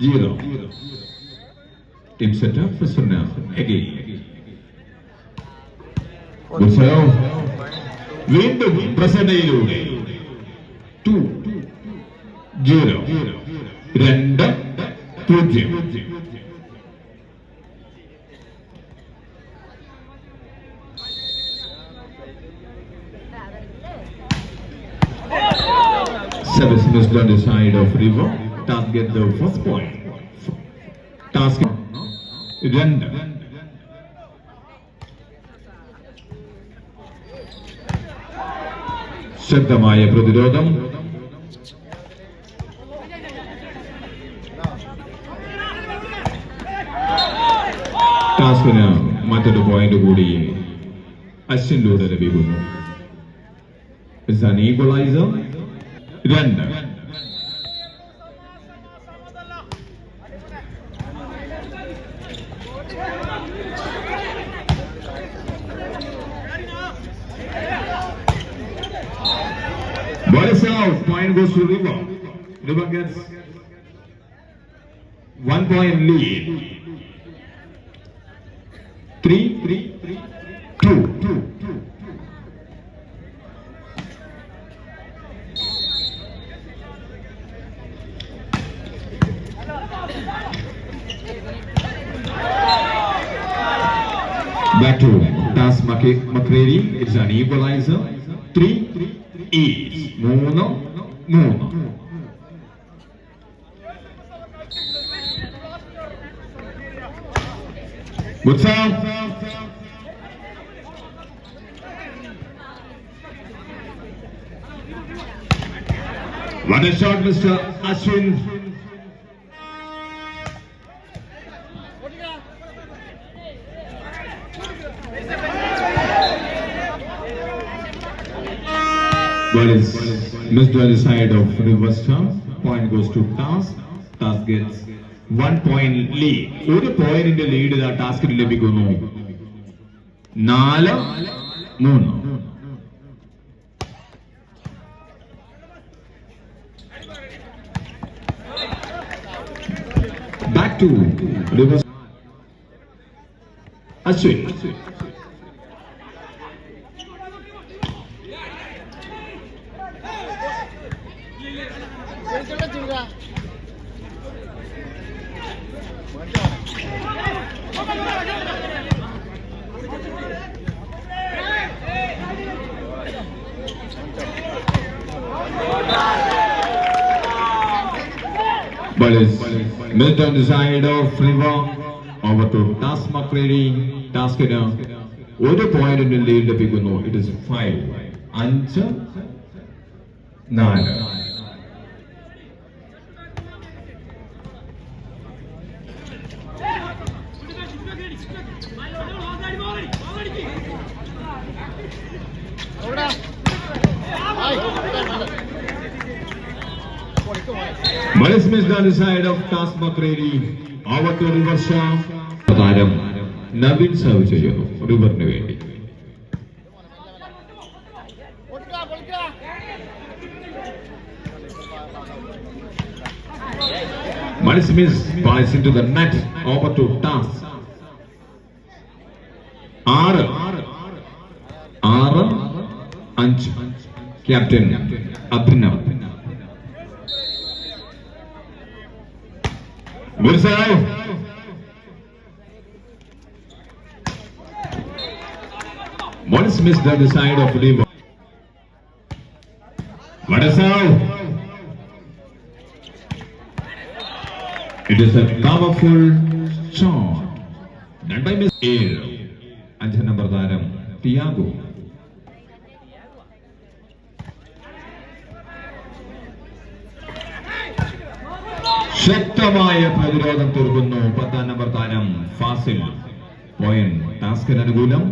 0. Team set up for Sunna again. Good serve. വീണ്ടും പ്രസന്നയിലൂടെ 2-0. 2-0. Service missed on the side of River. Task get the first point. Task 2. ശക്തമായ പ്രതിരോധം. ടാസ്കിന് മറ്റൊരു point കൂടി അശ്വിനിലൂടെ ലഭിക്കുന്നു. It's an equalizer. 2. What is out? Point goes to River. River gets 1 point lead. 3-2. Back to Task McCready. It's an equalizer. 3 is 3. Good serve. What a shot, Mr. Ashwin. But it's missed on the side of River Star. Point goes to Task. Task gets 1 point lead. ഒരു പോയിന്റിന്റെ lead ആ ടാസ്കിന് ലഭിക്കുന്നു. 4-3. Back to River. Ashwin. But it's missed on the side of River. Over to Task McCready. Taskina. ഒരു പോയിന്റിന്റെ lead ലഭിക്കുന്നു. It is 5-4. But it's missed on the side of Task McCready. Over to River Shah. താരം Naveen serve ചെയ്യുന്നു റിവറിന് വേണ്ടി. But it's missed. Balls into the net. Over to Task. 6-5. Captain Abhinav. Good serve. Once missed on the side of River. What a serve. It is a powerful shot. Done by Miss Air. 5 number താരം Thiago. ശക്തമായ പ്രതിരോധം തീർക്കുന്നു 10 number താരം Fasil. Point ടാസ്കിന് അനുകൂലം.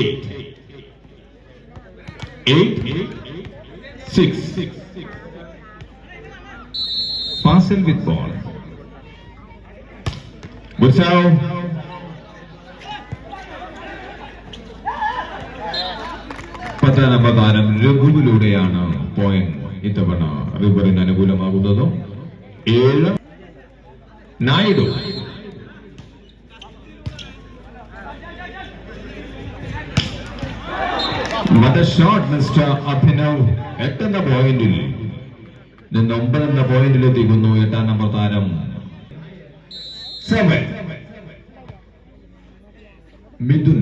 8-6. Fasil with ball. Good serve. പത്താം number താരം രഘുവിലൂടെയാണ് പോയിന്റ് ഇത്തവണ റിവറിന് അനുകൂലമാകുന്നത്. 7 Naidu. What a shot, Mr. Abhinav. 8 എന്ന പോയിന്റിൽ നിന്ന് 9 എന്ന പോയിന്റിലെത്തിക്കുന്നു 8ാം നമ്പർ താരം. 7 മിഥുൻ.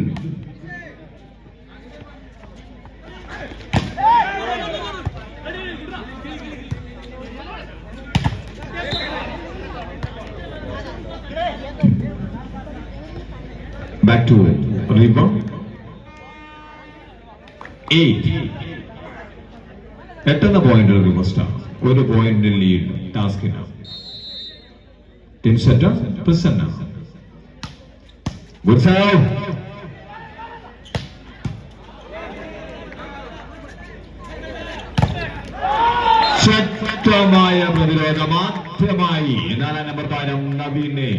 Back to Riva. 8 എന്ന പോയിന്റ് റിവർ സ്റ്റാർ. 1 പോയിന്റ് ലീഡ് ടാസ്കിന്. Team set Prasanna. Good save. ശക്തമായ പ്രതിരോധം ആദ്യമായി 4ാം നമ്പർ താരം നവീനെ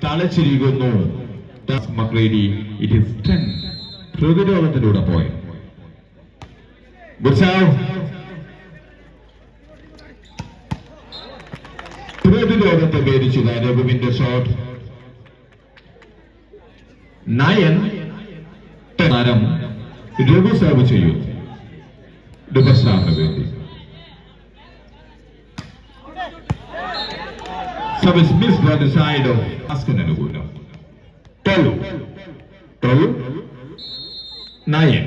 തളച്ചിരിക്കുന്നു. മക്രേഡി. It is 10. പ്രതിരോധത്തിലൂടെ പോയി. Good save. പ്രതിരോധത്തെ ഭേദിച്ചത് രഘുവിന്റെ ഷോട്ട്. 9 താരം രഘു സേവ് ചെയ്യും. ഡിഫൻസാണ് വേണ്ടി. Service miss by the side of അസ്കൻ അനുകൂലം. 12 9.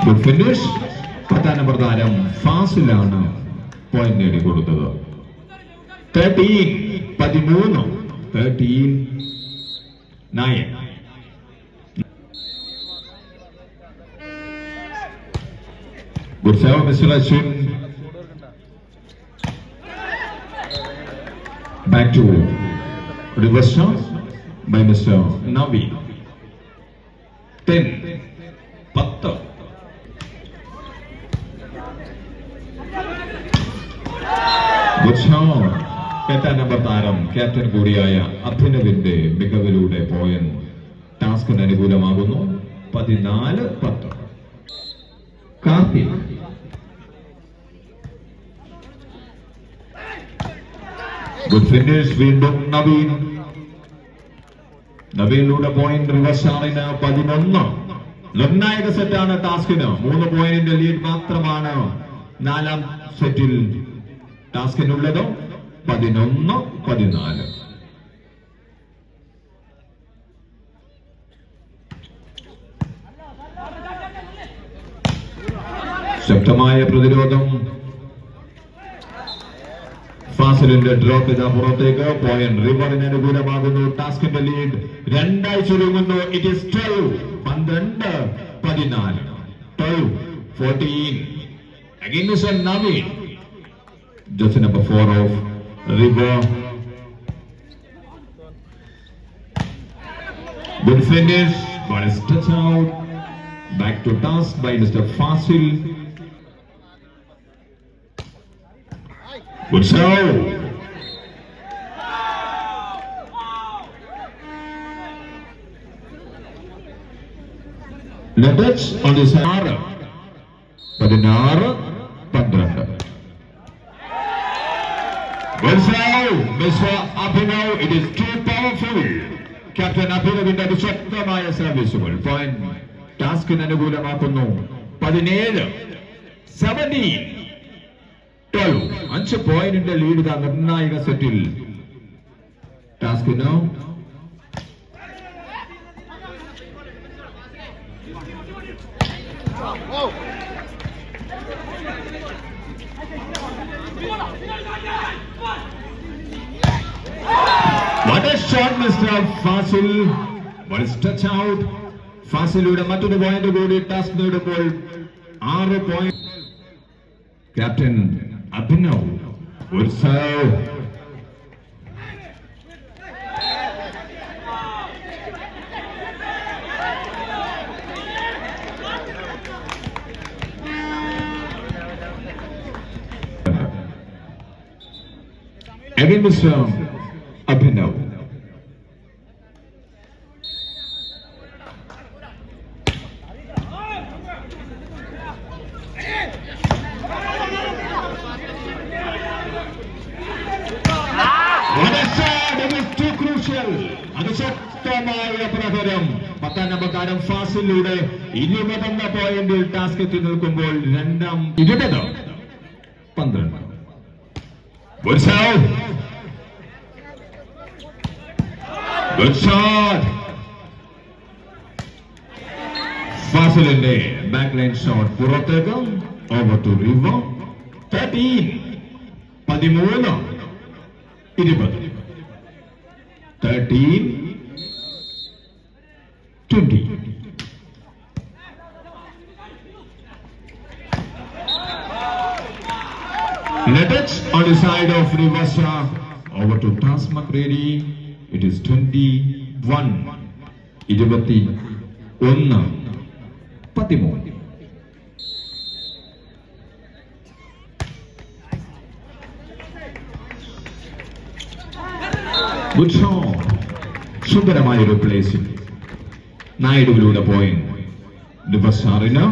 Good finish. 10ാം നമ്പർ താരം ഫാസിലാണ് പോയിന്റ് നേടിക്കൊടുത്തത്. 13 9. Good save, Mr. Ashwin. Back to reverse shot by Mr. Navi. 10. Good shot. 8ാം നമ്പർ താരം ക്യാപ്റ്റൻ കൂടിയായ അഭിനവിന്റെ മികവിലൂടെ പോയിന്റ് ടാസ്കിന് അനുകൂലമാകുന്നു. 14-10. കാർത്തിക്. Good finish. വീണ്ടും നവീൻ. നവീനിലൂടെ പോയിന്റ് റിവേഴ്സാണിന്. 11. നിർണായക സെറ്റാണ് ടാസ്കിന്. 3 പോയിന്റിന്റെ ലീഡ് മാത്രമാണ് 4ാം സെറ്റിൽ ടാസ്കിനുള്ളത്. 11-14. ശക്തമായ പ്രതിരോധം. ഫാസിലിന്റെ ഡ്രോപ്പ് ചെയ്ത പുറത്തേക്ക്. പോയിന്റ് റിവറിന് അനുകൂലമാകുന്നു. ടാസ്കിന്റെ ലീഡ് 2 ചുരുങ്ങുന്നു. It is 12-14. 12-14. Again Mr. Naveen. Just number 4 of River. Good finish. Ball is touch out. Back to task by Mr. Fasil. Good save. The touch on the side. 16-12. Good save, Mr. Abhinav. It is too powerful. Captain Abhinavinte അതിശക്തമായ സർവീസുകൾ point ടാസ്കിന് അനുകൂലമാക്കുന്നു. 17-12. 5 പോയിന്റിന്റെ lead നിർണായക സെറ്റിൽ ടാസ്കിന്. What a shot, Mr. Fasil. What is touch out. ഫാസിലൂടെ മറ്റൊരു point കൂടി task നേടുമ്പോൾ 6 point. Captain Abhinav. ഒരു save. Again Mr. Abhinav. ശക്തമായ പ്രഹരം. 10ാം നമ്പർക്കാരൻ ഫാസിലൂടെ 20 പോയിന്റിൽ task എത്തി നിൽക്കുമ്പോൾ 20 12. Good serve. Good shot. ഫാസിലിന്റെ ബാക്ക് ലൈൻ ഷോട്ട് പുറത്തേക്ക്. ഓവർ ടു റിവർ. 13 13 20. 13 20. Netech on the side of Rivasha. Over to Tas McCready. It is 21 21 13. Good shot. സുന്ദരമായ ഒരു placing. നായിഡുവിലൂടെ point. ഡിവസാറിന്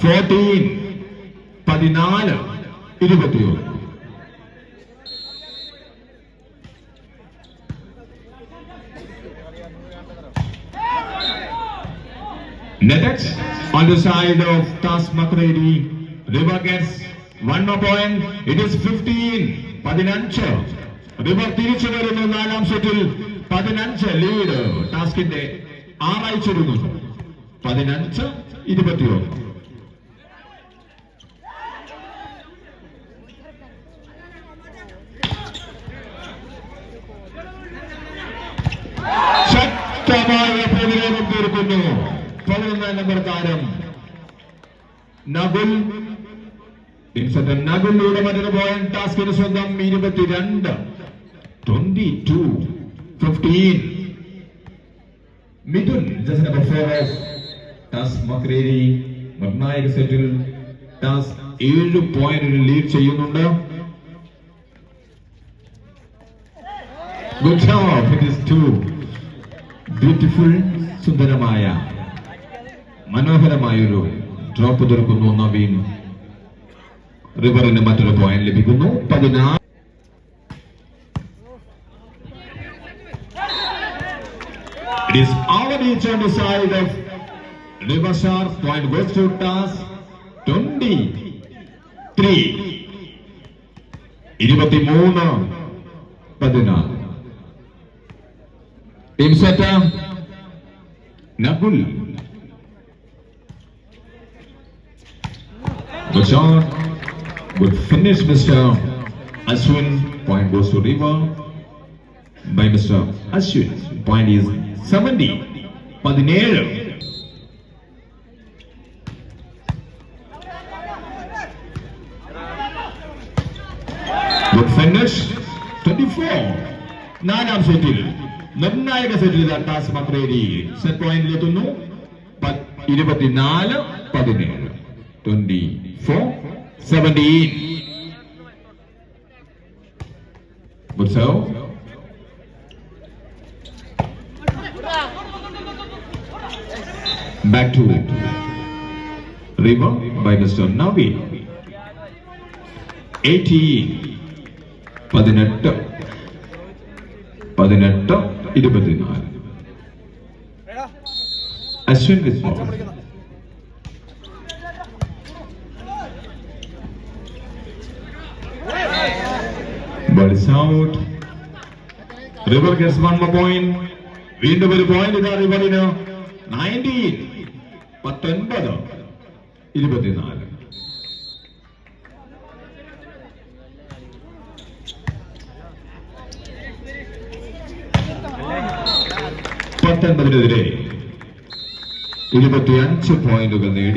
14 14 21. Netech on the side of Tas McCready. River gets one more point. It is 15 15. River തിരിച്ചു വരുന്നു 4ാം സെറ്റിൽ. 15 lead ടാസ്കിന്റെ 6 ചുരുങ്ങുന്നു. 15 21. ശക്തമായ പ്രതിരോധം തീർക്കുന്നു 11ാം number താരം നകുൽ. നകുലിലൂടെ മറ്റൊരു പോയിന്റ്. ടാസ്കിന് സ്വന്തം. 22 22 15. മിഥുൻ ജസ്റ്റ് നമ്പർ 4 ഓഫ് ടാസ് മക്രേരി. നിർണായക സെറ്റിൽ ടാസ് 7 പോയിന്റിന് ലീഡ് ചെയ്യുന്നുണ്ട്. Good job. It is 2 beautiful. സുന്ദരമായ മനോഹരമായൊരു ഡ്രോപ്പ് തീർക്കുന്നു നവീൻ. റിവറിന് മറ്റൊരു പോയിന്റ് ലഭിക്കുന്നു. 16. It is our each on the side of Rivashar. Point goes to Tas. 23 23 14. Team setter Nagul. Good shot. Good finish, Mr. Ashwin. Point goes to River by Mr. Ashwin. Point is 70 17. Good finish. 24. 4ാം സെറ്റിൽ നിർണായക സെറ്റിൽ ടാസ് Makreri set പോയിന്റിലെത്തുന്നു. 24 17. 24 17. Good serve. Back to River by Mr. Navi. 18 18 18 24. Ashwin with ball. Ball is out. River gets one more point. വീണ്ടും ഒരു point ഇതാ റിവറിന്. 19 19 24. പത്തൊൻപതിനെതിരെ 25 പോയിന്റുകൾ നേടി